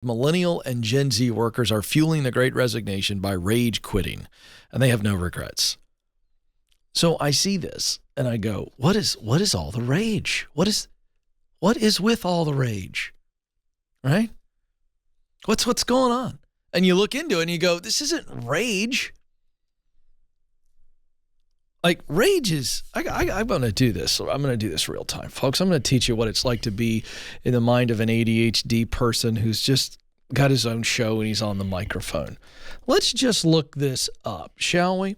Millennial and Gen Z workers are fueling the Great Resignation by rage quitting, and they have no regrets. So I see this and I go, what is all the rage? What is with all the rage? Right? What's going on? And you look into it and you go, this isn't rage. Like rage is, I'm going to do this. I'm going to do this real time, folks. I'm going to teach you what it's like to be in the mind of an ADHD person who's just got his own show and he's on the microphone. Let's just look this up, shall we?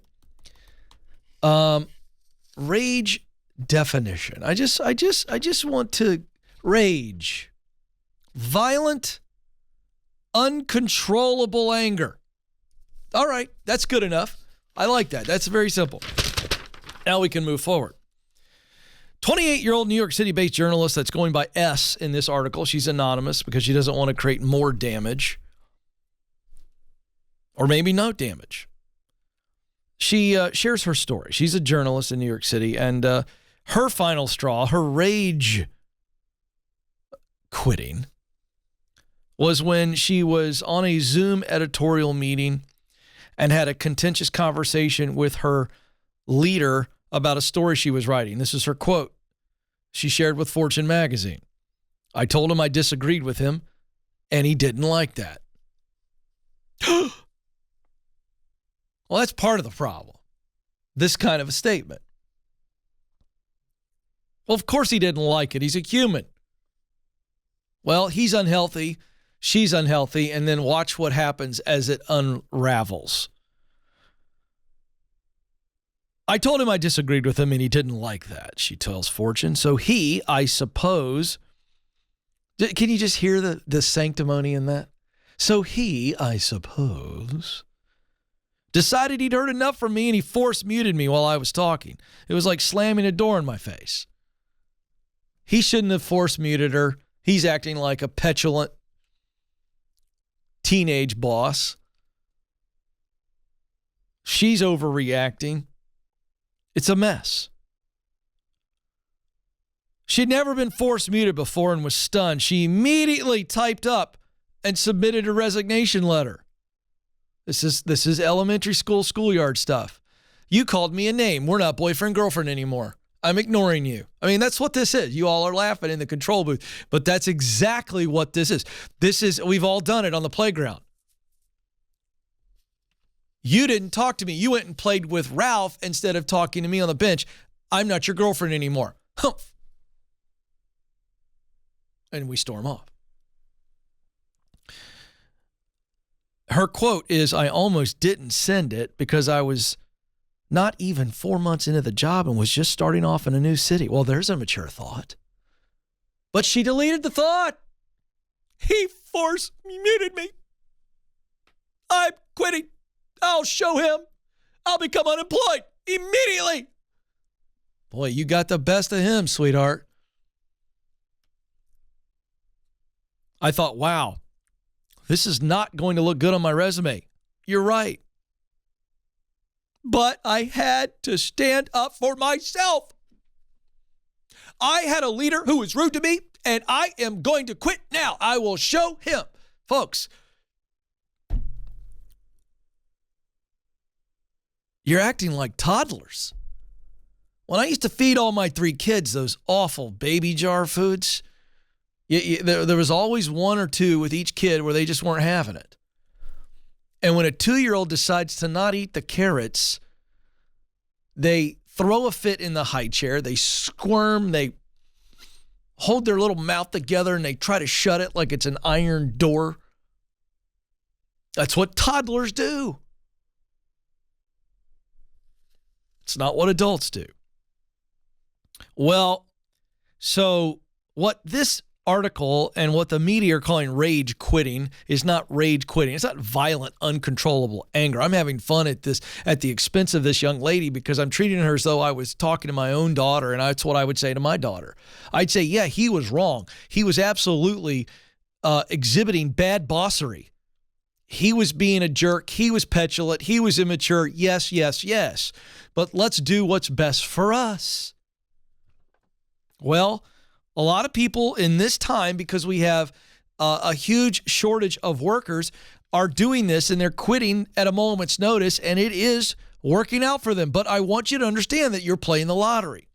Rage definition. I just want to rage. Violent, uncontrollable anger. All right, that's good enough. I like that. That's very simple. Now we can move forward. 28-year-old New York City-based journalist that's going by S in this article. She's anonymous because she doesn't want to create more damage. Or maybe no damage. She shares her story. She's a journalist in New York City, and her final straw, her rage quitting, was when she was on a Zoom editorial meeting and had a contentious conversation with her leader about a story she was writing. This is her quote. She shared with Fortune magazine. I told him I disagreed with him, and he didn't like that. Well, that's part of the problem. This kind of a statement. Well, of course he didn't like it. He's a human. Well, he's unhealthy. She's unhealthy. And then watch what happens as it unravels. I told him I disagreed with him and he didn't like that, she tells Fortune. So he, I suppose, can you just hear the sanctimony in that? So he, I suppose, decided he'd heard enough from me and he force muted me while I was talking. It was like slamming a door in my face. He shouldn't have force muted her. He's acting like a petulant teenage boss. She's overreacting. It's a mess. She'd never been force muted before and was stunned. She immediately typed up and submitted a resignation letter. This is elementary school schoolyard stuff. You called me a name. We're not boyfriend, girlfriend anymore. I'm ignoring you. I mean, that's what this is. You all are laughing in the control booth, but that's exactly what this is. We've all done it on the playground. You didn't talk to me. You went and played with Ralph instead of talking to me on the bench. I'm not your girlfriend anymore. Humph. And we storm off. Her quote is, I almost didn't send it because I was not even 4 months into the job and was just starting off in a new city. Well, there's a mature thought. But she deleted the thought. He force muted me. I'm quitting. I'll show him. I'll become unemployed immediately. Boy, you got the best of him, sweetheart. I thought, wow, this is not going to look good on my resume. You're right. But I had to stand up for myself. I had a leader who was rude to me, and I am going to quit now. I will show him. Folks, you're acting like toddlers. When I used to feed all my 3 kids those awful baby jar foods, there was always 1 or 2 with each kid where they just weren't having it. And when a 2-year-old decides to not eat the carrots, they throw a fit in the high chair, they squirm, they hold their little mouth together, and they try to shut it like it's an iron door. That's what toddlers do. It's not what adults do. Well, so what this article and what the media are calling rage quitting is not rage quitting. It's not violent, uncontrollable anger. I'm having fun at this at the expense of this young lady because I'm treating her as though I was talking to my own daughter, and that's what I would say to my daughter. I'd say, yeah, he was wrong. He was absolutely exhibiting bad bossery. He was being a jerk. He was petulant. He was immature. Yes, yes, yes. But let's do what's best for us. Well, a lot of people in this time, because we have a huge shortage of workers are doing this, and they're quitting at a moment's notice, and it is working out for them. But I want you to understand that you're playing the lottery.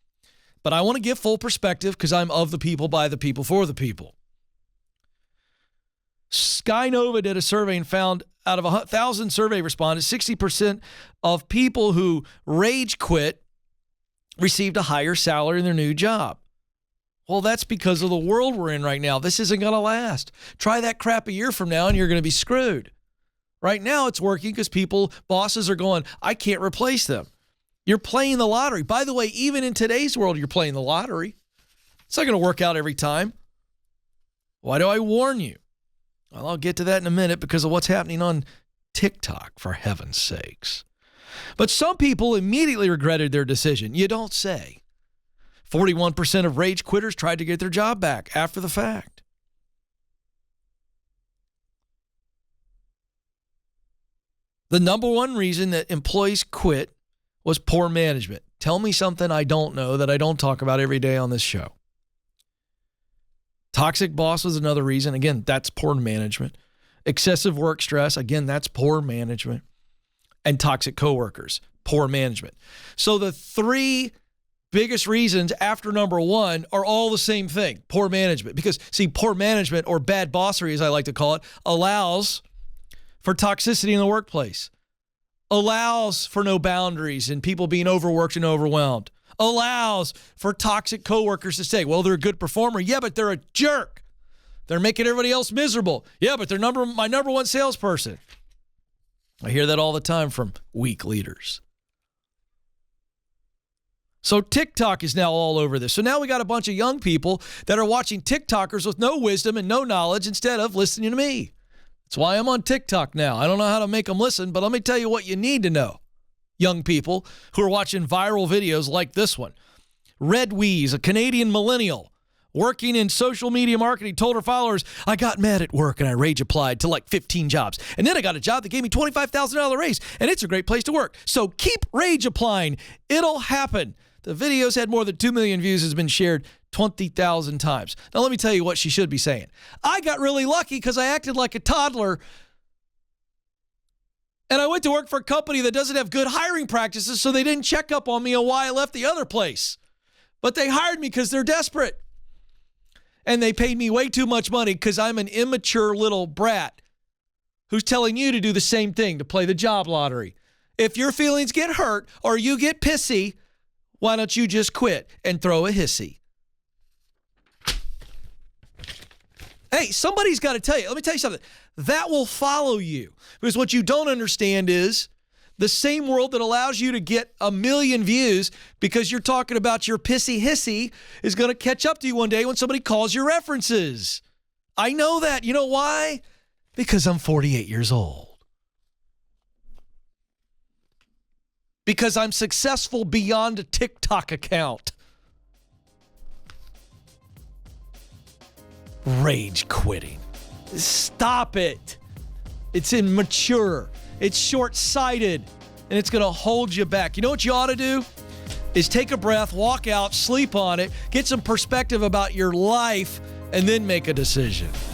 But I want to give full perspective because I'm of the people, by the people, for the people. Skynova did a survey and found out of 1,000 survey respondents, 60% of people who rage quit received a higher salary in their new job. Well, that's because of the world we're in right now. This isn't going to last. Try that crap a year from now and you're going to be screwed. Right now it's working because bosses are going, I can't replace them. You're playing the lottery. By the way, even in today's world, you're playing the lottery. It's not going to work out every time. Why do I warn you? Well, I'll get to that in a minute because of what's happening on TikTok, for heaven's sakes. But some people immediately regretted their decision. You don't say. 41% of rage quitters tried to get their job back after the fact. The number one reason that employees quit was poor management. Tell me something I don't know that I don't talk about every day on this show. Toxic boss was another reason. Again, that's poor management. Excessive work stress. Again, that's poor management. And toxic coworkers, poor management. So the three biggest reasons after number one are all the same thing, poor management. Because, see, poor management, or bad bossery, as I like to call it, allows for toxicity in the workplace, allows for no boundaries and people being overworked and overwhelmed, allows for toxic coworkers to say, well, they're a good performer. Yeah, but they're a jerk. They're making everybody else miserable. Yeah, but they're my number one salesperson. I hear that all the time from weak leaders. So TikTok is now all over this. So now we got a bunch of young people that are watching TikTokers with no wisdom and no knowledge instead of listening to me. That's why I'm on TikTok now. I don't know how to make them listen, but let me tell you what you need to know. Young people who are watching viral videos like this one. Red Weeze, a Canadian millennial working in social media marketing, told her followers, I got mad at work and I rage applied to like 15 jobs. And then I got a job that gave me $25,000 raise, and it's a great place to work. So keep rage applying. It'll happen. The videos had more than 2 million views, has been shared 20,000 times. Now let me tell you what she should be saying. I got really lucky because I acted like a toddler and I went to work for a company that doesn't have good hiring practices, so they didn't check up on me on why I left the other place. But they hired me because they're desperate. And they paid me way too much money because I'm an immature little brat who's telling you to do the same thing, to play the job lottery. If your feelings get hurt or you get pissy, why don't you just quit and throw a hissy? Hey, somebody's got to tell you. Let me tell you something. That will follow you. Because what you don't understand is the same world that allows you to get 1 million views because you're talking about your pissy hissy is going to catch up to you one day when somebody calls your references. I know that. You know why? Because I'm 48 years old. Because I'm successful beyond a TikTok account. Rage quitting. Stop it. It's immature. It's short-sighted. And it's going to hold you back. You know what you ought to do? Is take a breath, walk out, sleep on it, get some perspective about your life, and then make a decision.